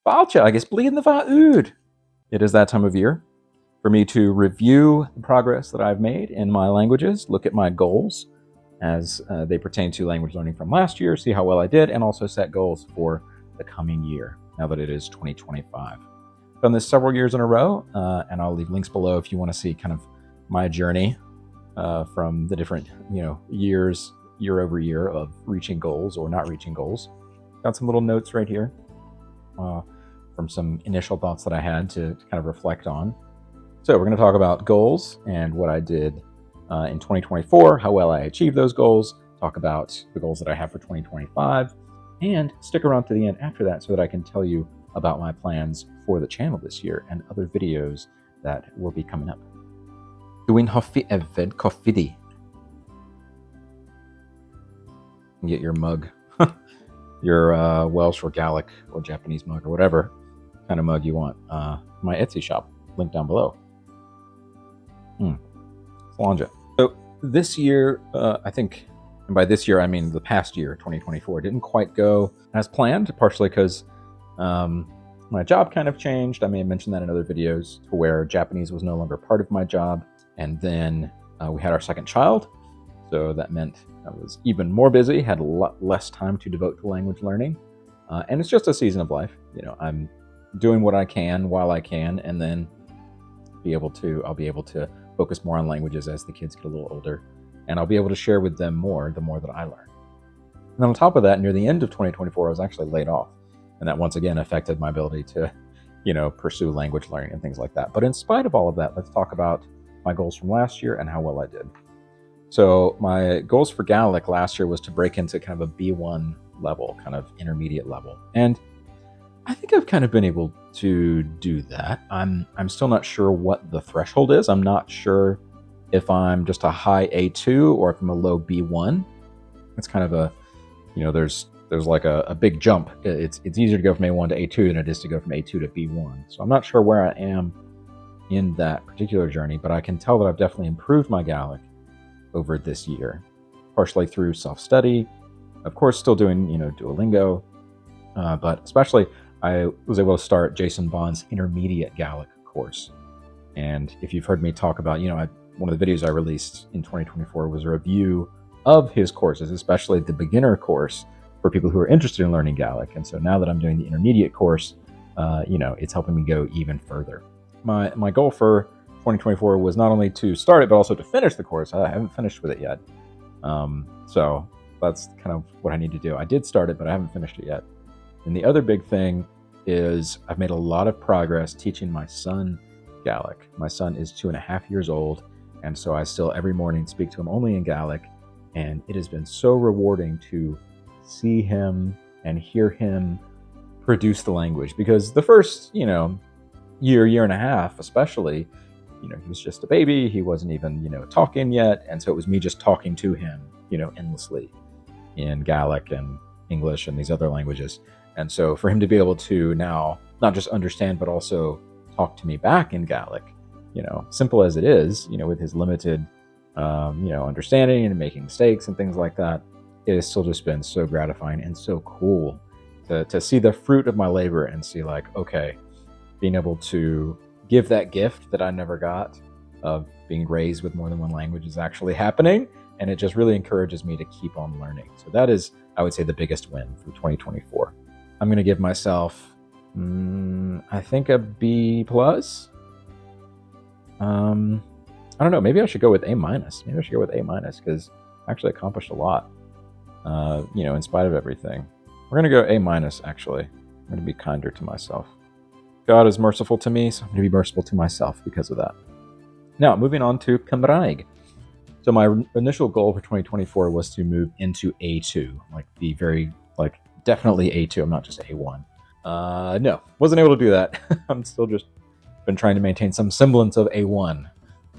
Fáilte agus Bliadhna Mhath Ùr. It is that time of year for me to review the progress that I've made in my languages, look at my goals as they pertain to language learning from last year, see how well I did, and also set goals for the coming year, now that it is 2025. I've done this several years in a row, and I'll leave links below if you want to see kind of my journey from the different years, year over year, of reaching goals or not reaching goals. Got some little notes right here from some initial thoughts that I had to kind of reflect on. So we're going to talk about goals and what I did in 2024, how well I achieved those goals, talk about the goals that I have for 2025, and stick around to the end after that so that I can tell you about my plans for the channel this year and other videos that will be coming up. Dwi'n hoffi yfed coffi. Get your mug, your Welsh or Gaelic or Japanese mug or whatever kind of mug you want. My Etsy shop, link down below. Slanja. So this year, I think, and by this year I mean the past year, 2024, didn't quite go as planned, partially because my job kind of changed. I may have mentioned that in other videos, to where Japanese was no longer part of my job. And then we had our second child. So that meant I was even more busy, had a lot less time to devote to language learning. And it's just a season of life. I'm doing what I can while I can, and then I'll be able to focus more on languages as the kids get a little older, and I'll be able to share with them more the more that I learn. And then on top of that, near the end of 2024, I was actually laid off, and that once again affected my ability to, pursue language learning and things like that. But in spite of all of that, let's talk about my goals from last year and how well I did. So my goals for Gaelic last year was to break into kind of a B1 level, kind of intermediate level. And I think I've kind of been able to do that. I'm still not sure what the threshold is. I'm not sure if I'm just a high A2 or if I'm a low B1. It's kind of a, there's like a big jump. It's easier to go from A1 to A2 than it is to go from A2 to B1. So I'm not sure where I am in that particular journey, but I can tell that I've definitely improved my Gaelic over this year, partially through self-study, of course still doing Duolingo, but especially I was able to start Jason Bond's intermediate Gaelic course. And if you've heard me talk about, one of the videos I released in 2024 was a review of his courses, especially the beginner course for people who are interested in learning Gaelic. And so now that I'm doing the intermediate course, it's helping me go even further. My goal for 2024 was not only to start it, but also to finish the course. I haven't finished with it yet. So that's kind of what I need to do. I did start it, but I haven't finished it yet. And the other big thing is I've made a lot of progress teaching my son Gaelic. My son is 2.5 years old, and so I still every morning speak to him only in Gaelic, and it has been so rewarding to see him and hear him produce the language, because the first, year and a half especially, he was just a baby. He wasn't even, talking yet. And so it was me just talking to him, endlessly in Gaelic and English and these other languages. And so for him to be able to now not just understand, but also talk to me back in Gaelic, simple as it is, with his limited, understanding and making mistakes and things like that, it has still just been so gratifying and so cool to see the fruit of my labor and see, like, okay, being able to give that gift that I never got of being raised with more than one language is actually happening. And it just really encourages me to keep on learning. So that is, I would say, the biggest win for 2024. I'm going to give myself, I think, a B+. I don't know. Maybe I should go with A-. Maybe I should go with A- because I actually accomplished a lot, in spite of everything. We're going to go A-, actually. I'm going to be kinder to myself. God is merciful to me, so I'm going to be merciful to myself because of that. Now, moving on to Cymraeg. So my initial goal for 2024 was to move into A2, definitely A2. I'm not just A1. No, wasn't able to do that. I'm still just been trying to maintain some semblance of A1,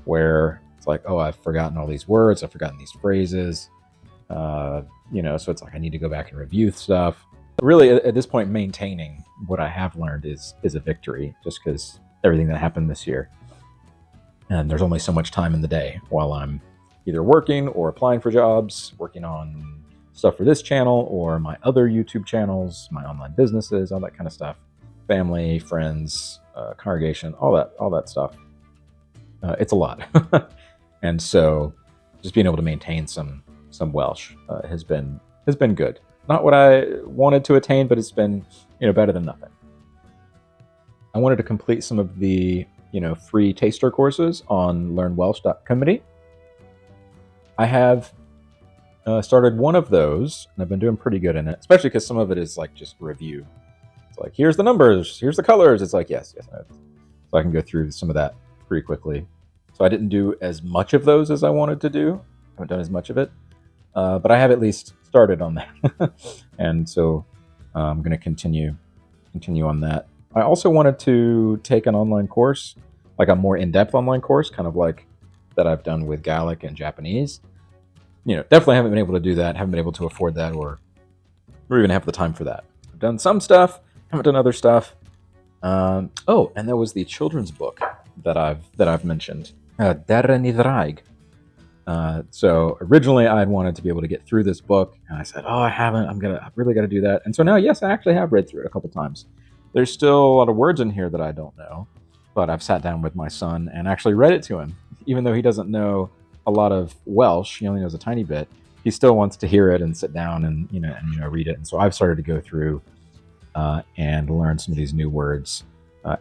where it's like, oh, I've forgotten all these words, I've forgotten these phrases, so it's like I need to go back and review stuff. But really, at this point, maintaining what I have learned is a victory, just because everything that happened this year. And there's only so much time in the day while I'm either working or applying for jobs, working on stuff for this channel or my other YouTube channels, my online businesses, all that kind of stuff. family, friends, congregation, all that stuff. It's a lot. And so just being able to maintain some Welsh has been good. Not what I wanted to attain, but it's been better than nothing. I wanted to complete some of the free taster courses on learnwelsh.com. I have started one of those, and I've been doing pretty good in it, especially because some of it is like just review. It's like, here's the numbers, here's the colors. It's like, yes. So I can go through some of that pretty quickly. So I didn't do as much of those as I wanted to do. I haven't done as much of it, but I have at least started on that. And so I'm going to continue on that. I also wanted to take an online course, like a more in-depth online course, kind of like that I've done with Gaelic and Japanese. Definitely haven't been able to do that, haven't been able to afford that, or even have the time for that. I've done some stuff, haven't done other stuff. Oh, and there was the children's book that I've mentioned, Derra Nidraig. So originally I had wanted to be able to get through this book, and I said, I haven't. I've really got to do that. And so now, yes, I actually have read through it a couple times. There's still a lot of words in here that I don't know, but I've sat down with my son and actually read it to him, even though he doesn't know a lot of Welsh. He only knows a tiny bit. He still wants to hear it and sit down and read it. And so I've started to go through and learn some of these new words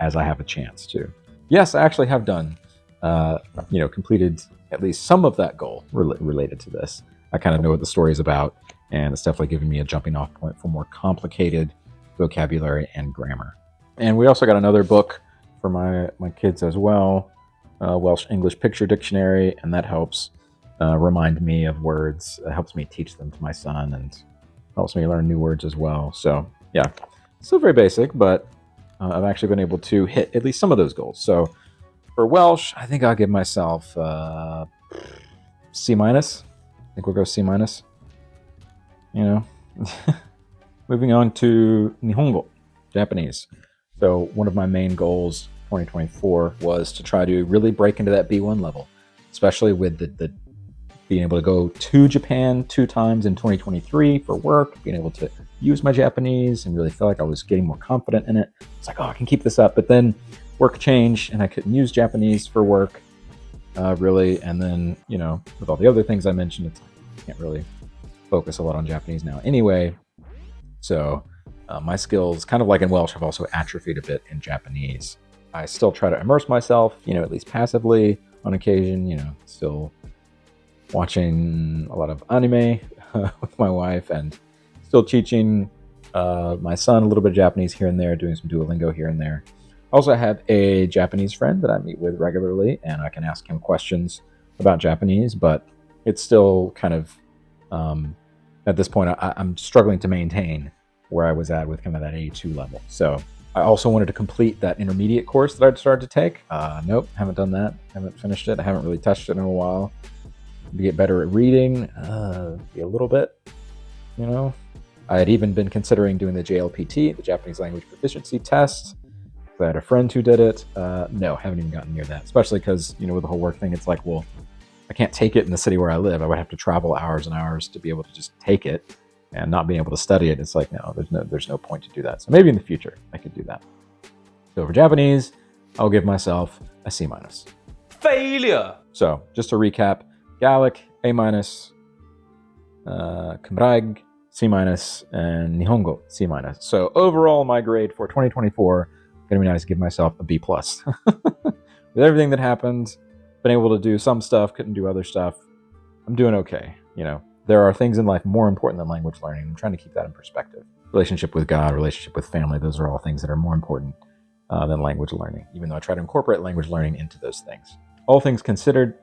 as I have a chance to. Yes, I actually have done, completed at least some of that goal related to this. I kind of know what the story is about, and it's definitely given me a jumping off point for more complicated vocabulary and grammar. And we also got another book for my kids as well, Welsh English Picture Dictionary, and that helps remind me of words. It helps me teach them to my son, and helps me learn new words as well. So yeah, still very basic, but I've actually been able to hit at least some of those goals. So for Welsh, I think I'll give myself C-. I think we'll go C-. Moving on to Nihongo, Japanese. So one of my main goals 2024 was to try to really break into that B1 level, especially with the being able to go to Japan 2 times in 2023 for work, being able to use my Japanese and really feel like I was getting more confident in it. It's like, I can keep this up. But then work changed and I couldn't use Japanese for work, really. And then, with all the other things I mentioned, it's like, I can't really focus a lot on Japanese now anyway. So my skills, kind of like in Welsh, have also atrophied a bit in Japanese. I still try to immerse myself, at least passively on occasion, still watching a lot of anime with my wife, and still teaching my son a little bit of Japanese here and there, doing some Duolingo here and there. I also have a Japanese friend that I meet with regularly, and I can ask him questions about Japanese, but it's still kind of, at this point, I'm struggling to maintain where I was at with kind of that A2 level. So I also wanted to complete that intermediate course that I'd started to take. Nope, haven't done that. Haven't finished it. I haven't really touched it in a while. To get better at reading, a little bit, I had even been considering doing the JLPT, the Japanese Language Proficiency Test. I had a friend who did it. No, haven't even gotten near that, especially because, with the whole work thing, it's like, well, I can't take it in the city where I live. I would have to travel hours and hours to be able to just take it, and not being able to study it. It's like, no, there's no point to do that. So maybe in the future I could do that. So for Japanese, I'll give myself a C-. Failure! So just to recap, Gaelic, A-, Cymraeg, C-, and Nihongo, C-. So overall, my grade for 2024, going to be nice to give myself a B+. With everything that happened, been able to do some stuff, couldn't do other stuff. I'm doing okay. There are things in life more important than language learning. I'm trying to keep that in perspective. Relationship with God, relationship with family, those are all things that are more important than language learning, even though I try to incorporate language learning into those things. All things considered,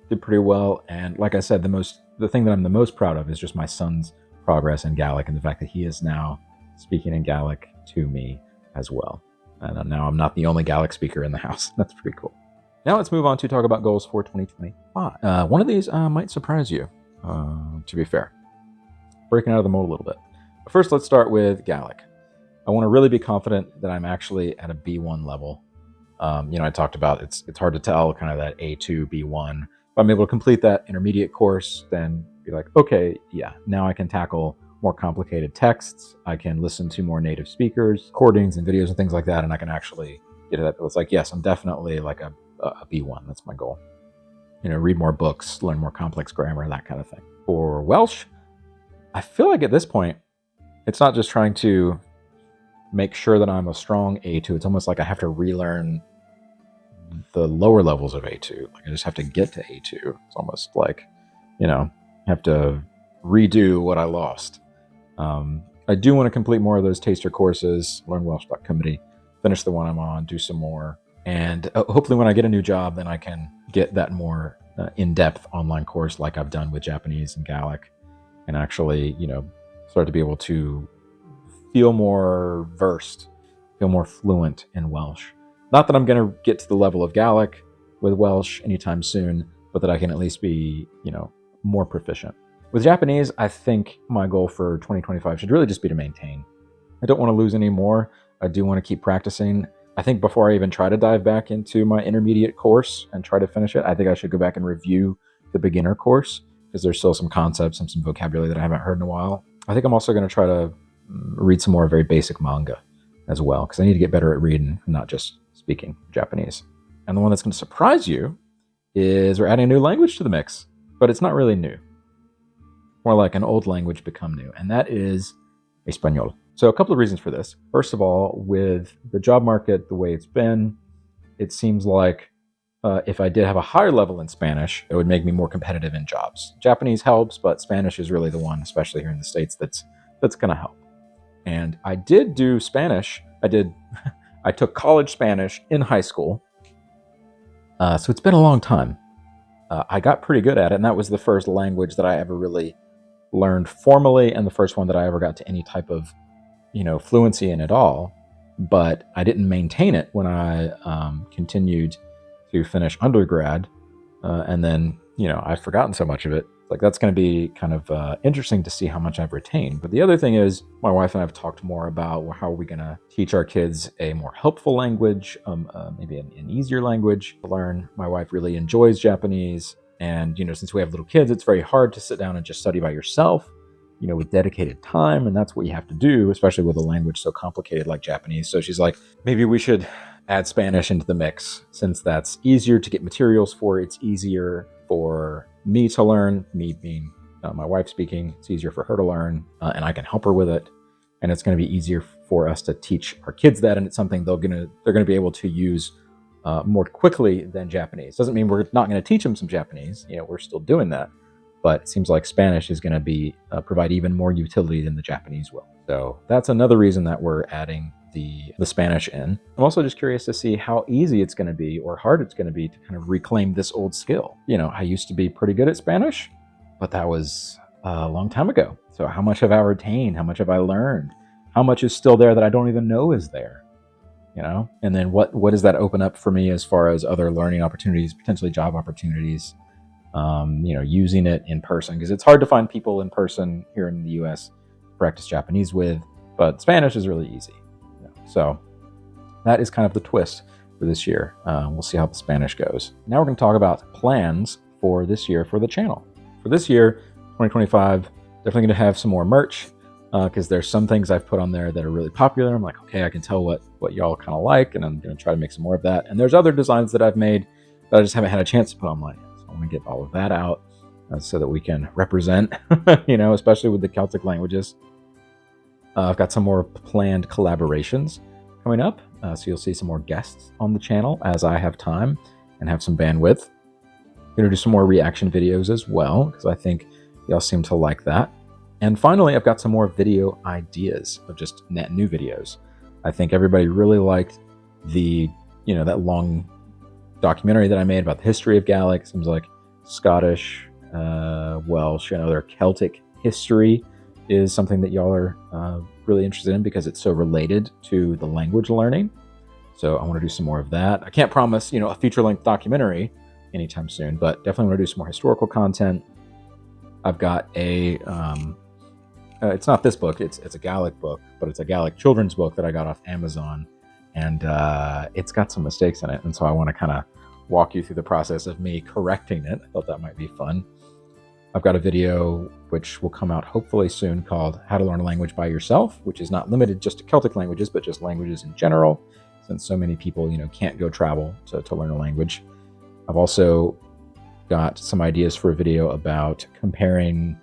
did pretty well. And like I said, the thing that I'm the most proud of is just my son's progress in Gaelic, and the fact that he is now speaking in Gaelic to me as well. And now I'm not the only Gaelic speaker in the house. That's pretty cool. Now let's move on to talk about goals for 2025. One of these might surprise you, to be fair. Breaking out of the mold a little bit. But first, let's start with Gaelic. I want to really be confident that I'm actually at a B1 level. I talked about it's hard to tell kind of that A2, B1. If I'm able to complete that intermediate course, then be like, okay, yeah, now I can tackle more complicated texts. I can listen to more native speakers, recordings and videos and things like that, and I can actually get it. It's like, yes, I'm definitely like a B1. That's my goal. Read more books, learn more complex grammar, that kind of thing. For Welsh, I feel like at this point, it's not just trying to make sure that I'm a strong A2. It's almost like I have to relearn the lower levels of A2. Like I just have to get to A2. It's almost like, have to redo what I lost. I do want to complete more of those taster courses, learnwelsh.comedy, finish the one I'm on, do some more. And hopefully when I get a new job, then I can get that more in-depth online course like I've done with Japanese and Gaelic, and actually, start to be able to feel more versed, feel more fluent in Welsh. Not that I'm going to get to the level of Gaelic with Welsh anytime soon, but that I can at least be, more proficient. With Japanese, I think my goal for 2025 should really just be to maintain. I don't want to lose any more. I do want to keep practicing. I think before I even try to dive back into my intermediate course and try to finish it, I think I should go back and review the beginner course, because there's still some concepts and some vocabulary that I haven't heard in a while. I think I'm also going to try to read some more very basic manga as well, because I need to get better at reading, not just speaking Japanese. And the one that's going to surprise you is we're adding a new language to the mix, but it's not really new. More like an old language become new, and that is Espanol. So a couple of reasons for this. First of all, with the job market the way it's been, it seems like if I did have a higher level in Spanish, it would make me more competitive in jobs. Japanese helps, but Spanish is really the one, especially here in the States, that's going to help. And I did do Spanish. I took college Spanish in high school. So it's been a long time. I got pretty good at it, and that was the first language that I ever really learned formally, and the first one that I ever got to any type of fluency in at all. But I didn't maintain it when I continued to finish undergrad, and then I've forgotten so much of it. Like that's going to be kind of interesting to see how much I've retained. But the other thing is, my wife and I have talked more about how are we going to teach our kids a more helpful language, maybe an easier language to learn. My wife really enjoys Japanese, and since we have little kids, it's very hard to sit down and just study by yourself, with dedicated time, and that's what you have to do, especially with a language so complicated like Japanese. So she's like, maybe we should add Spanish into the mix, since that's easier to get materials for. It's easier for me to learn, me being my wife speaking. It's easier for her to learn, and I can help her with it. And it's going to be easier for us to teach our kids that, and it's something they're going to be able to use more quickly than Japanese. Doesn't mean we're not going to teach them some Japanese. We're still doing that. But it seems like Spanish is going to be provide even more utility than the Japanese will. So that's another reason that we're adding the Spanish in. I'm also just curious to see how easy it's going to be or hard it's going to be to kind of reclaim this old skill. I used to be pretty good at Spanish, but that was a long time ago. So how much have I retained? How much have I learned? How much is still there that I don't even know is there? And then what does that open up for me as far as other learning opportunities, potentially job opportunities? Using it in person, because it's hard to find people in person here in the US to practice Japanese with, but Spanish is really easy. So that is kind of the twist for this year. We'll see how the Spanish goes. Now we're going to talk about plans for this year for the channel. For this year, 2025, definitely going to have some more merch, because there's some things I've put on there that are really popular. I'm like, okay, I can tell what y'all kind of like, and I'm going to try to make some more of that. And there's other designs that I've made that I just haven't had a chance to put online yet. So I'm going to get all of that out so that we can represent, especially with the Celtic languages. I've got some more planned collaborations coming up, so you'll see some more guests on the channel as I have time and have some bandwidth. I'm going to do some more reaction videos as well, because I think y'all seem to like that. And finally, I've got some more video ideas of just net new videos. I think everybody really liked the, that long documentary that I made about the history of Gaelic. Seems like Scottish, Welsh, their Celtic history is something that y'all are really interested in, because it's so related to the language learning. So I want to do some more of that. I can't promise, a feature-length documentary anytime soon, but definitely want to do some more historical content. I've got a, it's not this book, it's a Gaelic book, but it's a Gaelic children's book that I got off Amazon, and it's got some mistakes in it, and so I want to kind of walk you through the process of me correcting it. I thought that might be fun. I've got a video which will come out hopefully soon called How to Learn a Language by Yourself, which is not limited just to Celtic languages, but just languages in general, since so many people, can't go travel to learn a language. I've also got some ideas for a video about comparing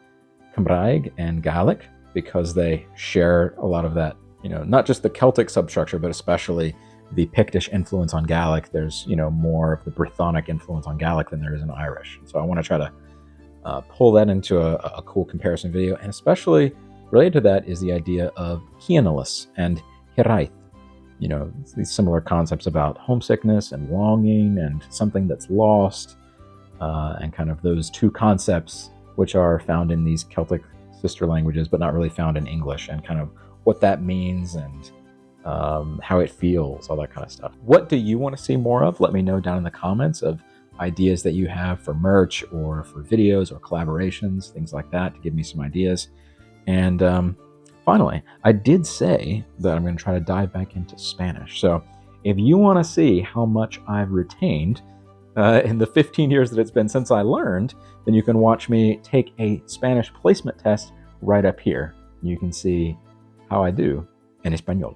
Cymraeg and Gaelic, because they share a lot of that, not just the Celtic substructure, but especially the Pictish influence on Gaelic. There's, more of the Brythonic influence on Gaelic than there is in Irish. So I want to try to pull that into a cool comparison video. And especially related to that is the idea of Cianalis and Hiraeth. These similar concepts about homesickness and longing and something that's lost, and kind of those two concepts which are found in these Celtic sister languages, but not really found in English, and kind of what that means and how it feels, all that kind of stuff. What do you want to see more of? Let me know down in the comments of ideas that you have for merch or for videos or collaborations, things like that, to give me some ideas. And finally, I did say that I'm going to try to dive back into Spanish. So if you want to see how much I've retained in the 15 years that it's been since I learned, then you can watch me take a Spanish placement test right up here. You can see how I do en español.